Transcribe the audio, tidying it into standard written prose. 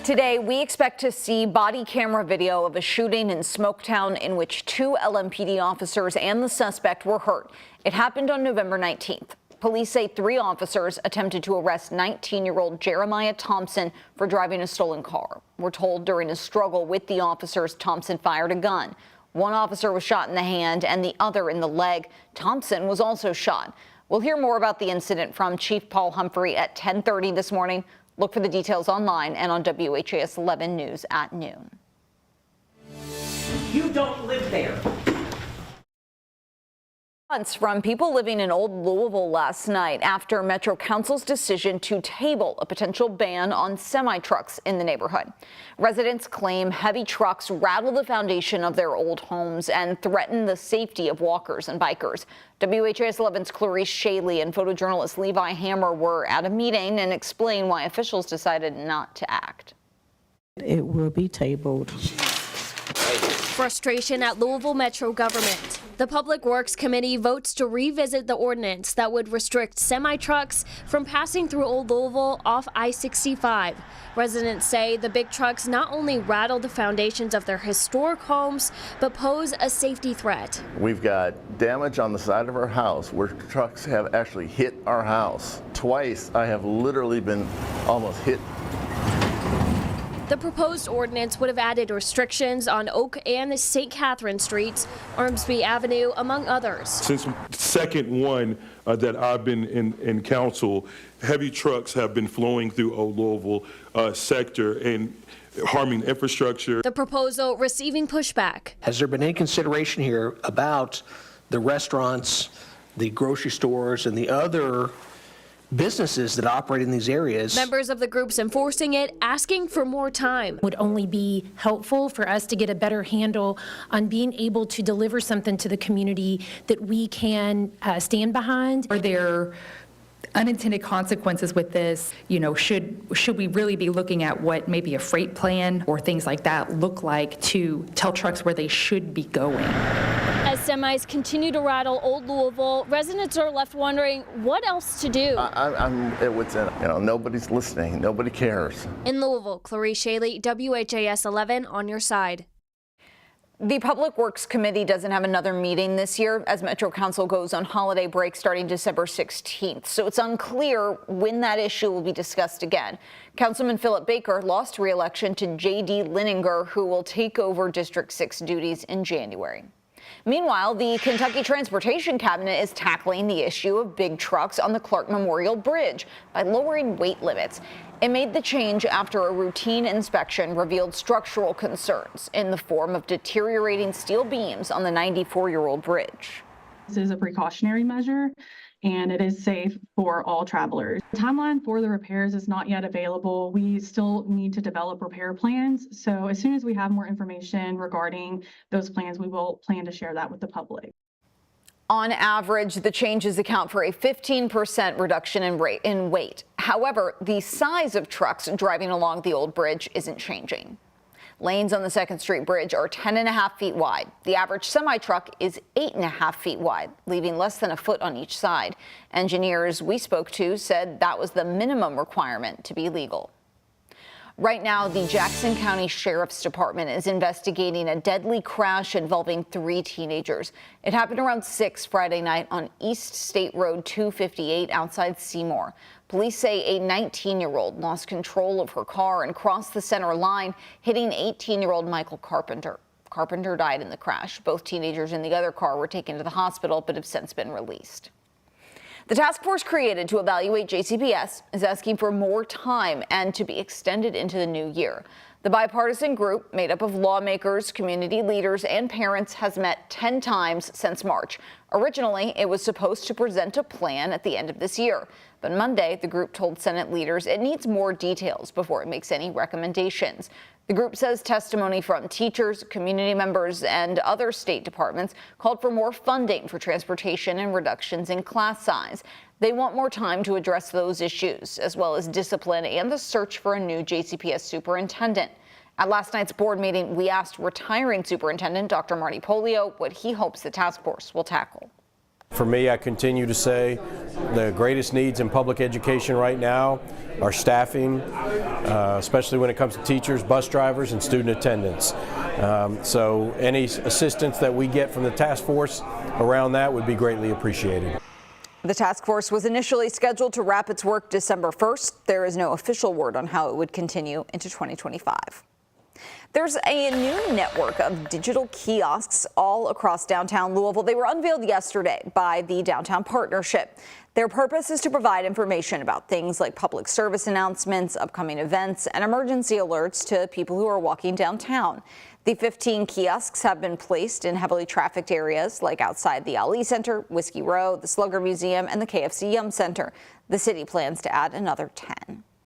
Today, we expect to see body camera video of a shooting in Smoketown in which 2 LMPD officers and the suspect were hurt. It happened on November 19th. Police say 3 officers attempted to arrest 19-year-old Jeremiah Thompson for driving a stolen car. We're told during a struggle with the officers, Thompson fired a gun. 1 officer was shot in the hand and the other in the leg. Thompson was also shot. We'll hear more about the incident from Chief Paul Humphrey at 10:30 this morning. Look for the details online and on WHAS11 News at noon. You don't live there. From people living in Old Louisville last night after Metro Council's decision to table a potential ban on semi-trucks in the neighborhood. Residents claim heavy trucks rattle the foundation of their old homes and threaten the safety of walkers and bikers. WHAS11's Clarice Shaley and photojournalist Levi Hammer were at a meeting and explained why officials decided not to act. It will be tabled. Frustration at Louisville Metro government. The Public Works Committee votes to revisit the ordinance that would restrict semi-trucks from passing through Old Louisville off I-65. Residents say the big trucks not only rattle the foundations of their historic homes, but pose a safety threat. We've got damage on the side of our house where trucks have actually hit our house. Twice I have literally been almost hit. The proposed ordinance would have added restrictions on Oak and St. Catherine Streets, Ormsby Avenue, among others. Since the second one that I've been in council, heavy trucks have been flowing through Old Louisville sector and harming infrastructure. The proposal receiving pushback. Has there been any consideration here about the restaurants, the grocery stores, and the other businesses that operate in these areas? Members of the groups enforcing it asking for more time. Would only be helpful for us to get a better handle on being able to deliver something to the community that we can stand behind. Are there unintended consequences with this? You know, should we really be looking at what maybe a freight plan or things like that look like to tell trucks where they should be going? As semis continue to rattle Old Louisville, residents are left wondering what else to do. I'm at wit's end. You know, nobody's listening. Nobody cares. In Louisville, Clarice Shaley, WHAS 11 on your side. The Public Works Committee doesn't have another meeting this year as Metro Council goes on holiday break starting December 16th. So it's unclear when that issue will be discussed again. Councilman Philip Baker lost re-election to J.D. Linninger, who will take over District 6 duties in January. Meanwhile, the Kentucky Transportation Cabinet is tackling the issue of big trucks on the Clark Memorial Bridge by lowering weight limits. It made the change after a routine inspection revealed structural concerns in the form of deteriorating steel beams on the 94-year-old bridge. This is a precautionary measure, and it is safe for all travelers. The timeline for the repairs is not yet available. We still need to develop repair plans. So as soon as we have more information regarding those plans, we will plan to share that with the public. On average, the changes account for a 15% reduction in weight. However, the size of trucks driving along the old bridge isn't changing. Lanes on the 2nd Street Bridge are 10.5 feet wide. The average semi-truck is 8.5 feet wide, leaving less than a foot on each side. Engineers we spoke to said that was the minimum requirement to be legal. Right now, the Jackson County Sheriff's Department is investigating a deadly crash involving 3 teenagers. It happened around 6 Friday night on East State Road 258 outside Seymour. Police say a 19-year-old lost control of her car and crossed the center line, hitting 18-year-old Michael Carpenter. Carpenter died in the crash. Both teenagers in the other car were taken to the hospital but have since been released. The task force created to evaluate JCPS is asking for more time and to be extended into the new year. The bipartisan group, made up of lawmakers, community leaders, and parents, has met 10 times since March. Originally, it was supposed to present a plan at the end of this year. But Monday, the group told Senate leaders it needs more details before it makes any recommendations. The group says testimony from teachers, community members, and other state departments called for more funding for transportation and reductions in class size. They want more time to address those issues, as well as discipline and the search for a new JCPS superintendent. At last night's board meeting, we asked retiring Superintendent Dr. Marty Polio what he hopes the task force will tackle. For me, I continue to say the greatest needs in public education right now are staffing, especially when it comes to teachers, bus drivers, and student attendance. So any assistance that we get from the task force around that would be greatly appreciated. The task force was initially scheduled to wrap its work December 1st. There is no official word on how it would continue into 2025. There's a new network of digital kiosks all across downtown Louisville. They were unveiled yesterday by the Downtown Partnership. Their purpose is to provide information about things like public service announcements, upcoming events, and emergency alerts to people who are walking downtown. The 15 kiosks have been placed in heavily trafficked areas like outside the Ali Center, Whiskey Row, the Slugger Museum, and the KFC Yum Center. The city plans to add another 10.